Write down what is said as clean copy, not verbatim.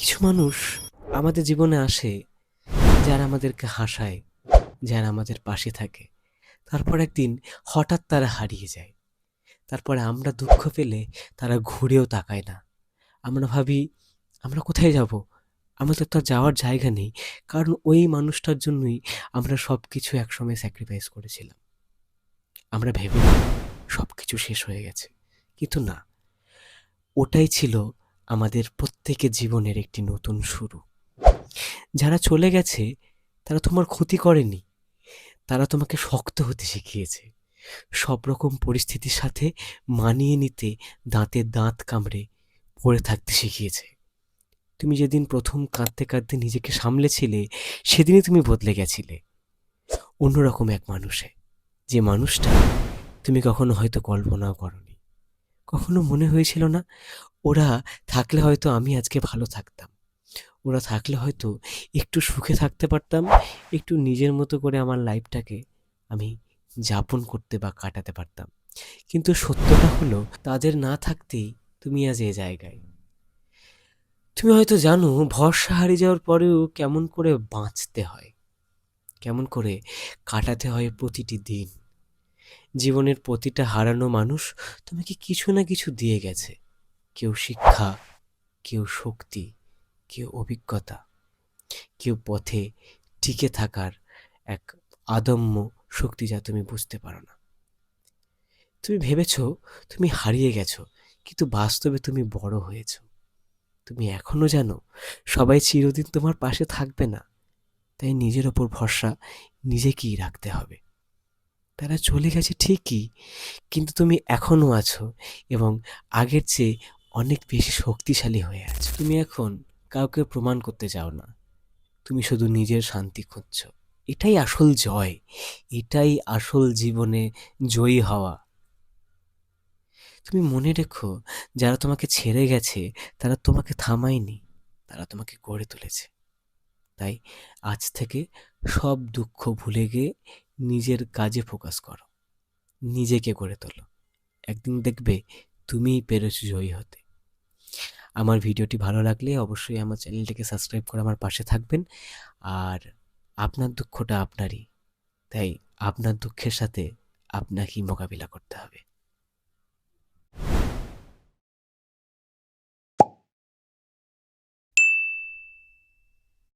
কিছু মানুষ আমাদের জীবনে আসে যারা আমাদেরকে হাসায়, যারা আমাদের পাশে থাকে। তারপর একদিন হঠাৎ তারা হারিয়ে যায়। তারপরে আমরা দুঃখ পেলে তারা ঘুরেও তাকায় না। আমরা ভাবি, আমরা কোথায় যাব? আমাদের তো আর যাওয়ার জায়গা নেই। কারণ ওই মানুষটার জন্যই আমরা সবকিছু একসময় স্যাক্রিফাইস করেছিলাম। আমরা ভেবেছিলাম সবকিছু শেষ হয়ে গেছে। কিন্তু না, ওটাই ছিল আমাদের প্রত্যেকের জীবনের একটি নতুন শুরু। যারা চলে গেছে তারা তোমার ক্ষতি করেনি, তারা তোমাকে শক্ত হতে শিখিয়েছে। সব রকম পরিস্থিতির সাথে মানিয়ে নিতে দাঁতে দাঁত কামড়ে পড়ে থাকতে শিখিয়েছে। তুমি যেদিন প্রথম কাঁদতে কাঁদতে নিজেকে সামলেছিলে, সেদিনই তুমি বদলে গেছিলে অন্যরকম এক মানুষে। যে মানুষটা তুমি কখনো হয়তো কল্পনাও করনি। কখনো মনে হয়েছিল না, ওরা থাকলে হয়তো আমি আজকে ভালো থাকতাম, ওরা থাকলে হয়তো একটু সুখে থাকতে পারতাম, একটু নিজের মতো করে আমার লাইফটাকে আমি যাপন করতে বা কাটাতে পারতাম। কিন্তু সত্যটা হলো, তাদের না থাকতেই তুমি আজ এ জায়গায়। তুমি হয়তো জানো, ভরসা হারিয়ে যাওয়ার পরেও কেমন করে বাঁচতে হয়, কেমন করে কাটাতে হয় প্রতিটি দিন। জীবনের প্রতিটা হারানো মানুষ তোমাকে কিছু না কিছু দিয়ে গেছে। কেউ শিক্ষা, কেউ শক্তি, কেউ অভিজ্ঞতা, কেউ পথে টিকে থাকার এক আদম্য শক্তি যা তুমি বুঝতে পারো না। তুমি ভেবেছ তুমি হারিয়ে গেছো, কিন্তু বাস্তবে তুমি বড় হয়েছ। তুমি এখনো জানো সবাই চিরদিন তোমার পাশে থাকবে না, তাই নিজের ওপর ভরসা নিজেকেই রাখতে হবে। তারা চলে গেছে ঠিকই, কিন্তু তুমি এখনো আছো, এবং আগের চেয়ে অনেক বেশি শক্তিশালী হয়ে আছো। তুমি এখন কাউকে প্রমাণ করতে চাও না, তুমি শুধু নিজের শান্তি খুঁজছো। এটাই আসল জয়, এটাই আসল জীবনে জয়ী হওয়া। তুমি মনে রেখো, যারা তোমাকে ছেড়ে গেছে তারা তোমাকে থামায়নি, তারা তোমাকে গড়ে তুলেছে। তাই আজ থেকে সব দুঃখ ভুলে গিয়ে নিজের কাজে ফোকাস করো, নিজেকে গড়ে তোলো। একদিন দেখবে তুমিই পেরেছো জয়ী হতে। আমার ভিডিওটি ভালো লাগলে অবশ্যই আমার চ্যানেলটিকে সাবস্ক্রাইব করে আমার পাশে থাকবেন। আর আপনার দুঃখটা আপনারই, তাই আপনার দুঃখের সাথে আপনাকেই মোকাবিলা করতে হবে।